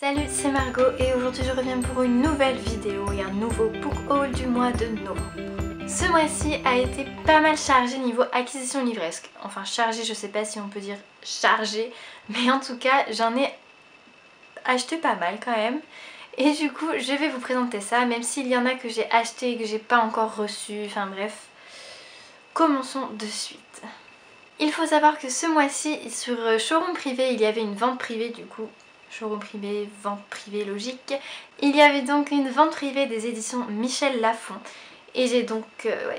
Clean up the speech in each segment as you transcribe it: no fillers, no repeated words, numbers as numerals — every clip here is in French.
Salut, c'est Margot et aujourd'hui je reviens pour une nouvelle vidéo et un nouveau book haul du mois de novembre. Ce mois-ci a été pas mal chargé niveau acquisition livresque. Enfin chargé, je sais pas si on peut dire chargé, mais en tout cas j'en ai acheté pas mal quand même. Et du coup je vais vous présenter ça, même s'il y en a que j'ai acheté et que j'ai pas encore reçu, enfin bref. Commençons de suite. Il faut savoir que ce mois-ci sur Showroom Privé il y avait une vente privée du coup. Showroom privé, vente privée logique. Il y avait donc une vente privée des éditions Michel Lafon. Et j'ai donc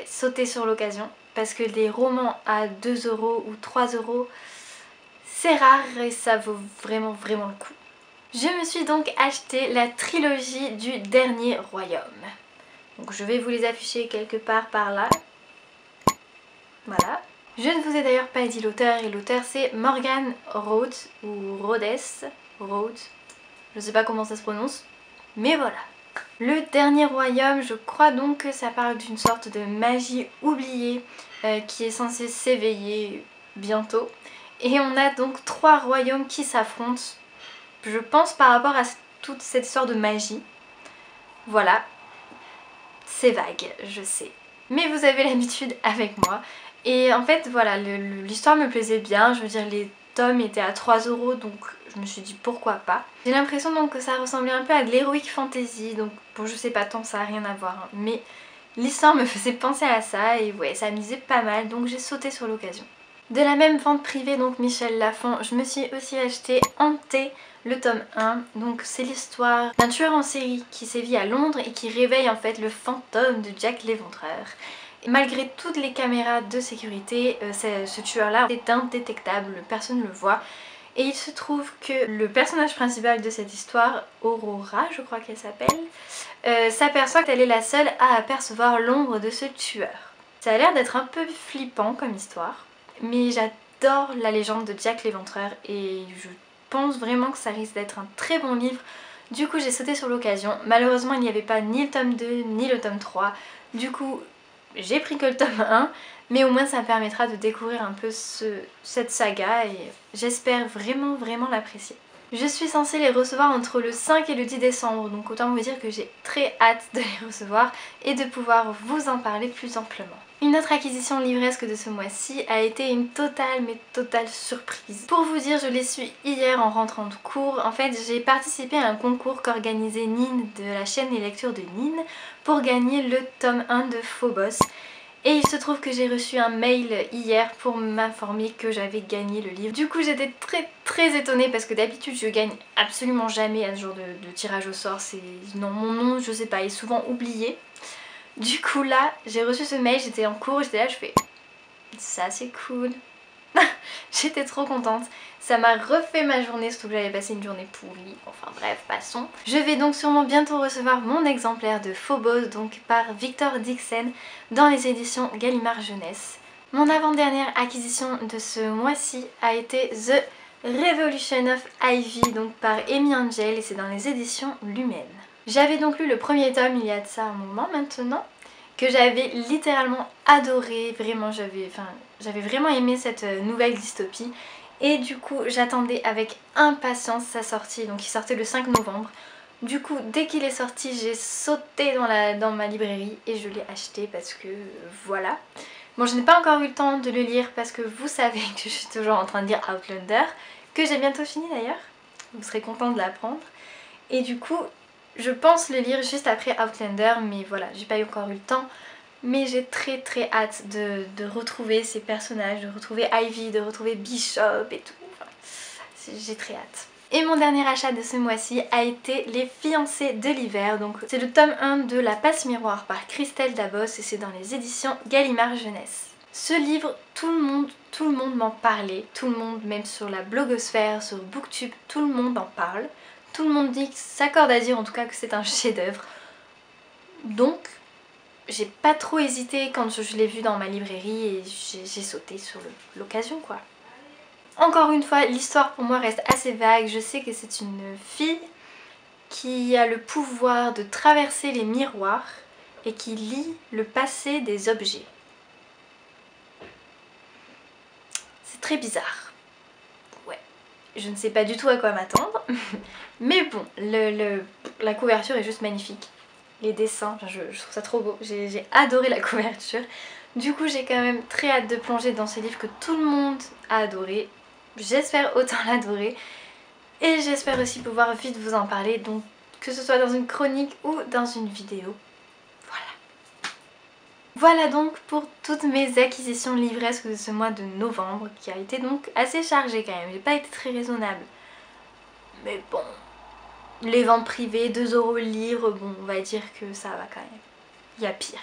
sauté sur l'occasion. Parce que des romans à 2 € ou 3 €, c'est rare et ça vaut vraiment le coup. Je me suis donc acheté la trilogie du Dernier Royaume. Donc je vais vous les afficher quelque part par là. Voilà. Je ne vous ai d'ailleurs pas dit l'auteur et l'auteur c'est Morgan Rhodes ou Rhodes. Rhodes, je sais pas comment ça se prononce, mais voilà. Le Dernier Royaume, je crois donc que ça parle d'une sorte de magie oubliée qui est censée s'éveiller bientôt. Et on a donc 3 royaumes qui s'affrontent, je pense par rapport à toute cette sorte de magie. Voilà, c'est vague, je sais. Mais vous avez l'habitude avec moi. Et en fait, voilà, l'histoire me plaisait bien, je veux dire les tomes étaient à 3 € donc je me suis dit pourquoi pas. J'ai l'impression donc que ça ressemblait un peu à de l'heroic fantasy, donc bon je sais pas tant, ça a rien à voir, hein, mais l'histoire me faisait penser à ça et ouais ça me disait pas mal donc j'ai sauté sur l'occasion. De la même vente privée donc Michel Lafon, je me suis aussi acheté Hanté, le tome 1, donc c'est l'histoire d'un tueur en série qui sévit à Londres et qui réveille en fait le fantôme de Jack l'Éventreur. Malgré toutes les caméras de sécurité, ce tueur-là est indétectable, personne ne le voit. Et il se trouve que le personnage principal de cette histoire, Aurora, je crois qu'elle s'appelle, s'aperçoit qu'elle est la seule à apercevoir l'ombre de ce tueur. Ça a l'air d'être un peu flippant comme histoire, mais j'adore la légende de Jack l'Éventreur et je pense vraiment que ça risque d'être un très bon livre. Du coup j'ai sauté sur l'occasion. Malheureusement il n'y avait pas ni le tome 2 ni le tome 3. Du coup j'ai pris que le tome 1, mais au moins ça me permettra de découvrir un peu cette saga et j'espère vraiment l'apprécier. Je suis censée les recevoir entre le 5 et le 10 décembre, donc autant vous dire que j'ai très hâte de les recevoir et de pouvoir vous en parler plus amplement. Une autre acquisition livresque de ce mois-ci a été une totale surprise. Pour vous dire, je l'ai su hier en rentrant de cours. En fait, j'ai participé à un concours qu'organisait Nine de la chaîne Les Lectures de Nine pour gagner le tome 1 de Phobos. Et il se trouve que j'ai reçu un mail hier pour m'informer que j'avais gagné le livre. Du coup j'étais très étonnée parce que d'habitude je gagne absolument jamais à ce genre de tirage au sort. Non, mon nom je sais pas est souvent oublié. Du coup là j'ai reçu ce mail, j'étais en cours, j'étais là, je fais ça c'est cool. J'étais trop contente, ça m'a refait ma journée, surtout que j'avais passé une journée pourrie, enfin bref, passons. Je vais donc sûrement bientôt recevoir mon exemplaire de Phobos, donc par Victor Dixon, dans les éditions Gallimard Jeunesse. Mon avant-dernière acquisition de ce mois-ci a été The Revolution of Ivy, donc par Amy Angel, et c'est dans les éditions Lumen. J'avais donc lu le premier tome il y a de ça un moment maintenant, que j'avais littéralement adoré, vraiment j'avais vraiment aimé cette nouvelle dystopie et du coup j'attendais avec impatience sa sortie, donc il sortait le 5 novembre. Du coup dès qu'il est sorti j'ai sauté dans ma librairie et je l'ai acheté parce que voilà. Bon je n'ai pas encore eu le temps de le lire parce que vous savez que je suis toujours en train de lire Outlander, que j'ai bientôt fini d'ailleurs, vous serez content de l'apprendre. Et du coup je pense le lire juste après Outlander, mais voilà, j'ai pas encore eu le temps. Mais j'ai très hâte de retrouver ces personnages, de retrouver Ivy, de retrouver Bishop et tout. Enfin, j'ai très hâte. Et mon dernier achat de ce mois-ci a été Les Fiancés de l'hiver. Donc c'est le tome 1 de La Passe Miroir par Christelle Dabos et c'est dans les éditions Gallimard Jeunesse. Ce livre, tout le monde m'en parlait. Tout le monde, même sur la blogosphère, sur Booktube, tout le monde en parle. Tout le monde s'accorde à dire en tout cas que c'est un chef-d'œuvre. Donc j'ai pas trop hésité quand je l'ai vu dans ma librairie et j'ai sauté sur l'occasion quoi. Encore une fois, l'histoire pour moi reste assez vague. Je sais que c'est une fille qui a le pouvoir de traverser les miroirs et qui lit le passé des objets. C'est très bizarre. Ouais. je ne sais pas du tout à quoi m'attendre. Mais bon, la couverture est juste magnifique. Les dessins, je trouve ça trop beau. J'ai adoré la couverture. Du coup, j'ai quand même très hâte de plonger dans ce livre que tout le monde a adoré. J'espère autant l'adorer. Et j'espère aussi pouvoir vite vous en parler. Donc, que ce soit dans une chronique ou dans une vidéo. Voilà donc pour toutes mes acquisitions livresques de ce mois de novembre, qui a été donc assez chargé quand même. J'ai pas été très raisonnable. Mais bon, les ventes privées, 2 € le livre, bon, on va dire que ça va quand même. Il y a pire.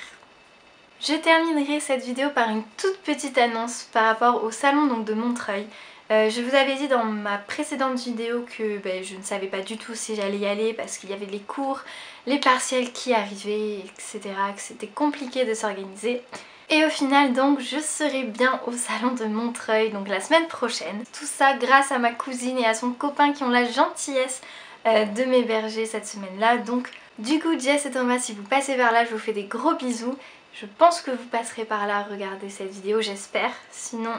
Je terminerai cette vidéo par une toute petite annonce par rapport au salon donc de Montreuil. Je vous avais dit dans ma précédente vidéo que je ne savais pas du tout si j'allais y aller parce qu'il y avait les cours, les partiels qui arrivaient, etc. que c'était compliqué de s'organiser. Et au final donc je serai bien au salon de Montreuil donc la semaine prochaine. Tout ça grâce à ma cousine et à son copain qui ont la gentillesse de m'héberger cette semaine-là. Donc du coup Jess et Thomas, si vous passez vers là, je vous fais des gros bisous. Je pense que vous passerez par là regarder cette vidéo, j'espère. Sinon,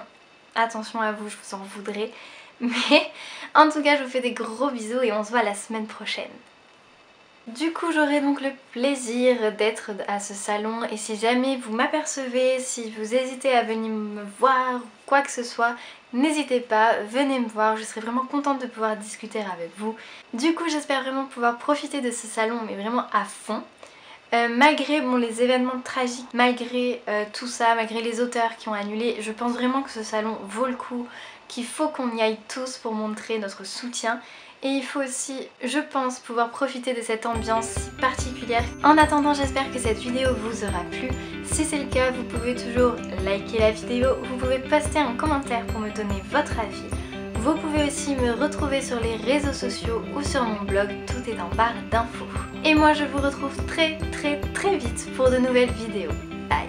attention à vous, je vous en voudrais. Mais en tout cas, je vous fais des gros bisous et on se voit la semaine prochaine. Du coup, j'aurai donc le plaisir d'être à ce salon. Et si jamais vous m'apercevez, si vous hésitez à venir me voir ou quoi que ce soit, n'hésitez pas, venez me voir. Je serai vraiment contente de pouvoir discuter avec vous. Du coup, j'espère vraiment pouvoir profiter de ce salon, mais vraiment à fond. Malgré les événements tragiques, malgré tout ça, malgré les auteurs qui ont annulé, je pense vraiment que ce salon vaut le coup, qu'il faut qu'on y aille tous pour montrer notre soutien. Et il faut aussi, je pense, pouvoir profiter de cette ambiance particulière. En attendant, j'espère que cette vidéo vous aura plu. Si c'est le cas, vous pouvez toujours liker la vidéo, vous pouvez poster un commentaire pour me donner votre avis. Vous pouvez aussi me retrouver sur les réseaux sociaux ou sur mon blog, tout est en barre d'infos. Et moi je vous retrouve très vite pour de nouvelles vidéos. Bye.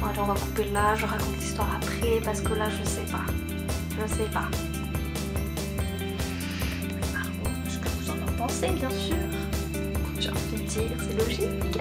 Bon, allez, on va couper là, je raconte l'histoire après parce que là je sais pas. Je sais pas. Alors, ce que vous en pensez bien sûr. J'ai envie de dire, c'est logique.